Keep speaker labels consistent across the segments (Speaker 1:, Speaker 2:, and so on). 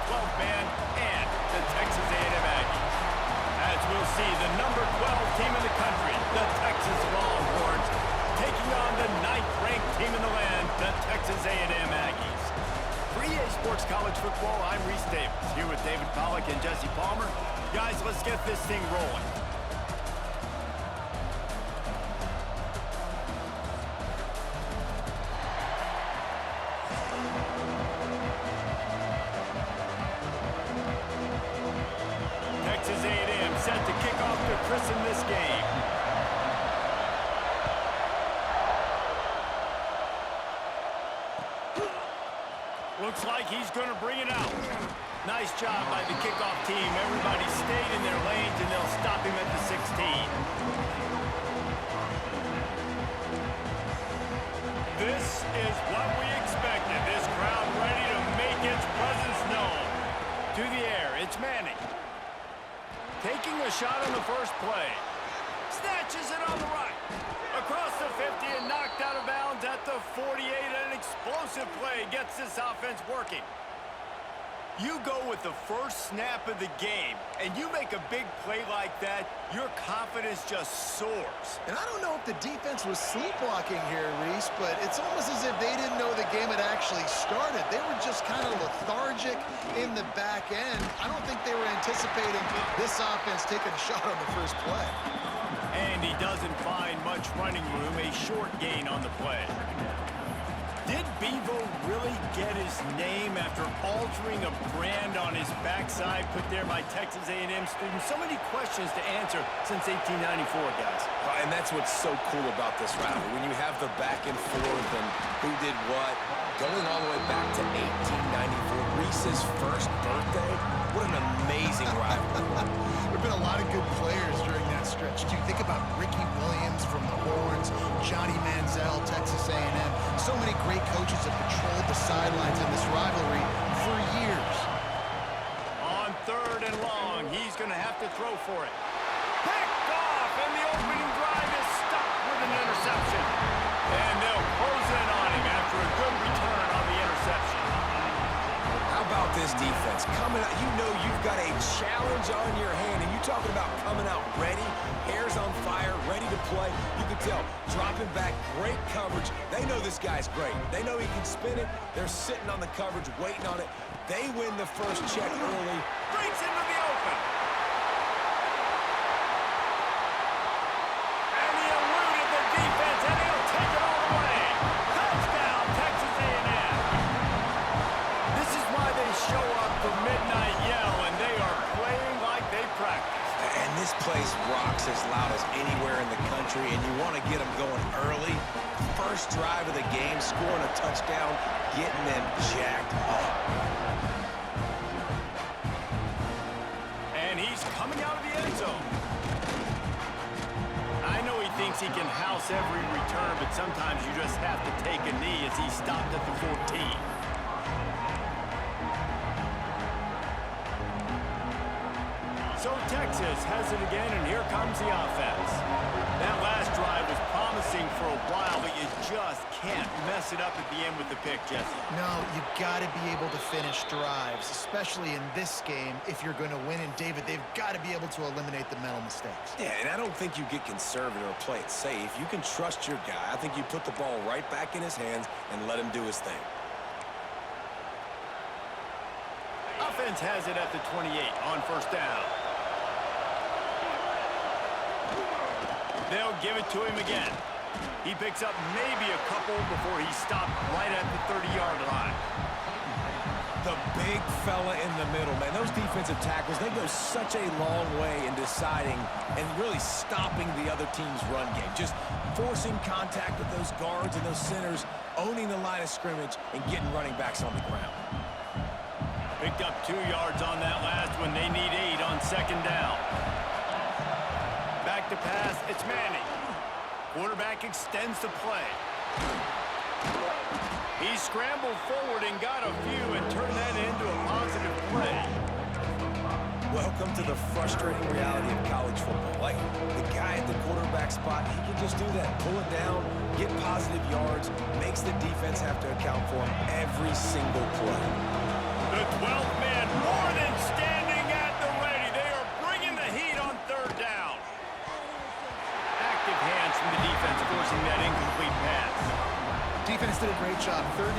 Speaker 1: 12th man and the Texas A&M Aggies. As we'll see, the number 12 team in the country, the Texas Longhorns, taking on the 9th-ranked team in the land, the Texas A&M Aggies. For EA Sports College Football, I'm Reese Davis, here with David Pollack and Jesse Palmer. Guys, let's get this thing rolling. Texas A&M set to kick off to christen this game. Looks like he's going to bring it out. Nice job by the kickoff team. Everybody stayed in their lanes, and they'll stop him at the 16. This is what we expected. This crowd ready to make its presence known. To the air, it's Manning. Taking a shot on the first play. Snatches it on the right. Across the 50 and knocked out of bounds at the 48. An explosive play gets this offense working. You go with the first snap of the game, and you make a big play like that, your confidence just soars.
Speaker 2: And I don't know if the defense was sleepwalking here, Reese, but it's almost as if they didn't know the game had actually started. They were just kind of lethargic in the back end. I don't think they were anticipating this offense taking a shot on the first play.
Speaker 1: And he doesn't find much running room, a short gain on the play. Did Bevo really get his name after altering a brand on his backside put there by Texas A&M students? So many questions to answer since 1894, guys.
Speaker 3: And that's what's so cool about this rivalry. When you have the back and forth and who did what, going all the way back to 1894, Reese's first birthday, what an amazing rivalry.
Speaker 2: There have been a lot of good players during that stretch, too. Think about Ricky Williams from the Horns, Johnny Manziel, Texas A&M. So many great coaches have patrolled the sidelines in this rivalry for years.
Speaker 1: On 3rd and long, he's going to have to throw for it. Picked off, and the opening drive is stopped with an interception. And they'll close in on him after a good return on the interception.
Speaker 3: How about this defense? Coming out, you know you've got a challenge on your hand, and you're talking about coming out ready, hairs on fire, ready to play. You can tell, dropping back, great coverage. They know this guy's great. They know he can spin it. They're sitting on the coverage, waiting on it. They win the first check early.
Speaker 1: Breaks into the open. And he eluded the defense, and he'll take it all the way. Touchdown, Texas A&M. This is why they show up for Midnight Yell, and they are playing like they practice.
Speaker 3: And this place rocks as loud as anywhere in the country, and you want to get them going early. First drive of the game, scoring a touchdown, getting them jacked up.
Speaker 1: And he's coming out of the end zone. I know he thinks he can house every return, but sometimes you just have to take a knee as he stopped at the 14. So Texas has it again, and here comes the offense. That last drive was promising for a while, but you just can't mess it up at the end with the pick, Jesse.
Speaker 2: No, you've got to be able to finish drives, especially in this game if you're going to win. And, David, they've got to be able to eliminate the mental mistakes.
Speaker 3: Yeah, and I don't think you get conservative or play it safe. You can trust your guy. I think you put the ball right back in his hands and let him do his thing.
Speaker 1: Offense has it at the 28 on first down. They'll give it to him again. He picks up maybe a couple before he stopped right at the 30-yard line.
Speaker 3: The big fella in the middle, man. Those defensive tackles, they go such a long way in deciding and really stopping the other team's run game. Just forcing contact with those guards and those centers, owning the line of scrimmage, and getting running backs on the ground.
Speaker 1: Picked up 2 yards on that last one. They need 8 on second down. Back to pass, it's Manning. Quarterback extends the play. He scrambled forward and got a few and turned that into a positive play.
Speaker 3: Welcome to the frustrating reality of college football. Like, the guy at the quarterback spot, he can just do that. Pull it down, get positive yards, makes the defense have to account for him every single play.
Speaker 1: The 12th man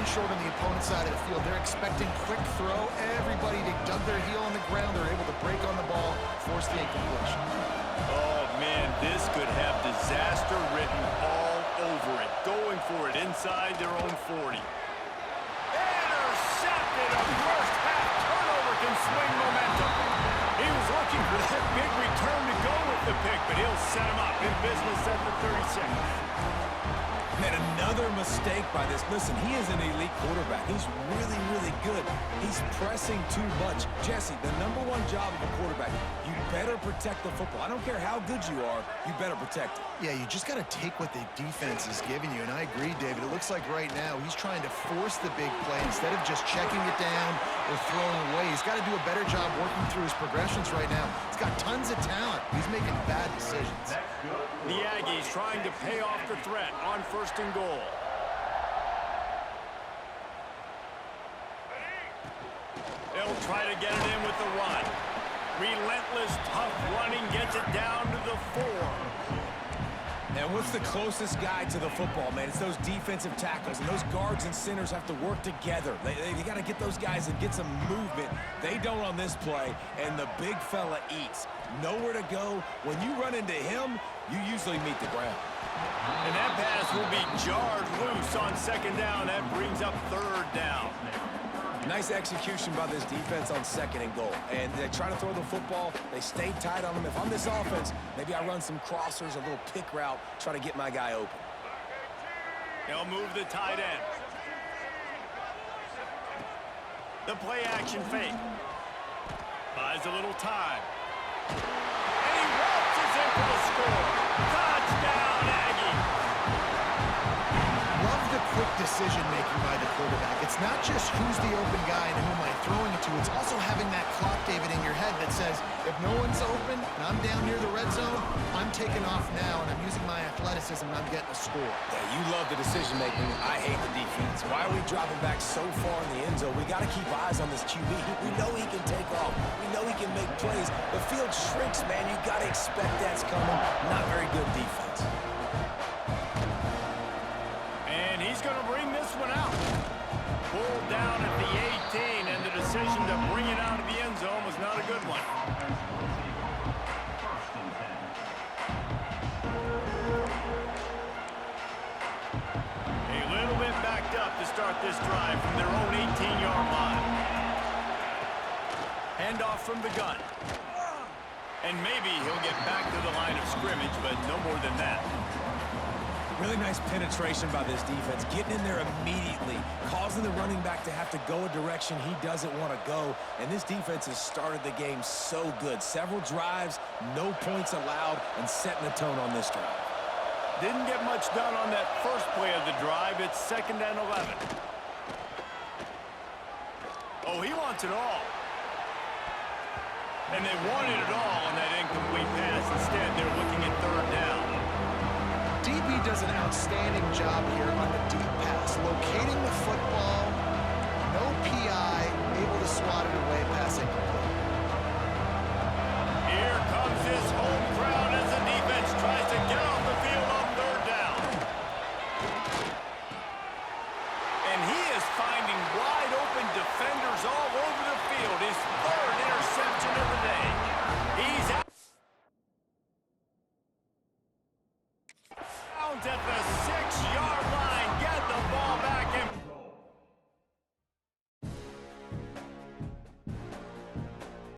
Speaker 2: short on the opponent's side of the field. They're expecting quick throw. Everybody, they dug their heel on the ground. They're able to break on the ball, force the incompletion.
Speaker 1: Oh, man, this could have disaster written all over it. Going for it inside their own 40. Intercepted. A first half turnover can swing momentum. He was looking for that big return to go with the pick, but he'll set him up in business at the 36.
Speaker 3: Man, another mistake by this. Listen, he is an elite quarterback. He's really, really good. He's pressing too much. Jesse, the #1 job of a quarterback, you better protect the football. I don't care how good you are, you better protect it.
Speaker 2: Yeah, you just got to take what the defense is giving you, and I agree, David. It looks like right now he's trying to force the big play instead of just checking it down or throwing away. He's got to do a better job working through his progressions right now. He's got tons of talent. He's making bad decisions.
Speaker 1: The Aggies trying to pay off the threat on 1st and goal. They'll try to get it in with the run. Relentless, tough running gets it down to the 4.
Speaker 3: And what's the closest guy to the football, man? It's those defensive tackles, and those guards and centers have to work together. They got to get those guys and get some movement. They don't on this play, and the big fella eats. Nowhere to go. When you run into him, you usually meet the ground.
Speaker 1: And that pass will be jarred loose on 2nd down. That brings up 3rd down.
Speaker 3: Nice execution by this defense on 2nd and goal. And they try to throw the football. They stay tight on them. If I'm this offense, maybe I run some crossers, a little pick route, try to get my guy open.
Speaker 1: They'll move the tight end. The play action fake. Buys a little time. And he waltzes in for the score. Touchdown, Aggie.
Speaker 2: Love the quick decision-making by the quarterback. It's not just who's the open guy and who am I throwing it to. It's also having that clock, David, in your head that says, if no one's open and I'm down near the red zone, I'm taking off now and I'm using my athleticism and I'm getting a score.
Speaker 3: Yeah, you love the decision-making. I hate the defense. Why are we dropping back so far in the end zone? We got to keep eyes on this QB. We know he can take off. We know he can make plays. The field shrinks, man. You got to expect that's coming. Not very good defense.
Speaker 1: And he's going to bring this one out. Pulled down at the 18, and the decision to bring it out of the end zone was not a good one. A little bit backed up to start this drive from their own 18-yard line. Handoff from the gun. And maybe he'll get back to the line of scrimmage, but no more than that.
Speaker 3: Really nice penetration by this defense, getting in there immediately, causing the running back to have to go a direction he doesn't want to go. And this defense has started the game so good. Several drives, no points allowed, and setting the tone on this drive.
Speaker 1: Didn't get much done on that first play of the drive. It's 2nd and 11. Oh, he wants it all. And they wanted it all on that incomplete pass. Instead, they're looking at 3rd down.
Speaker 2: DB does an outstanding job here on the deep pass, locating the football, no PI, able to swat it away, pass incomplete.
Speaker 1: Here comes his home crowd as the defense tries to get off the field on 3rd down. And he is finding wide open defenders all over the field. His 3rd interception of the day. He's out at the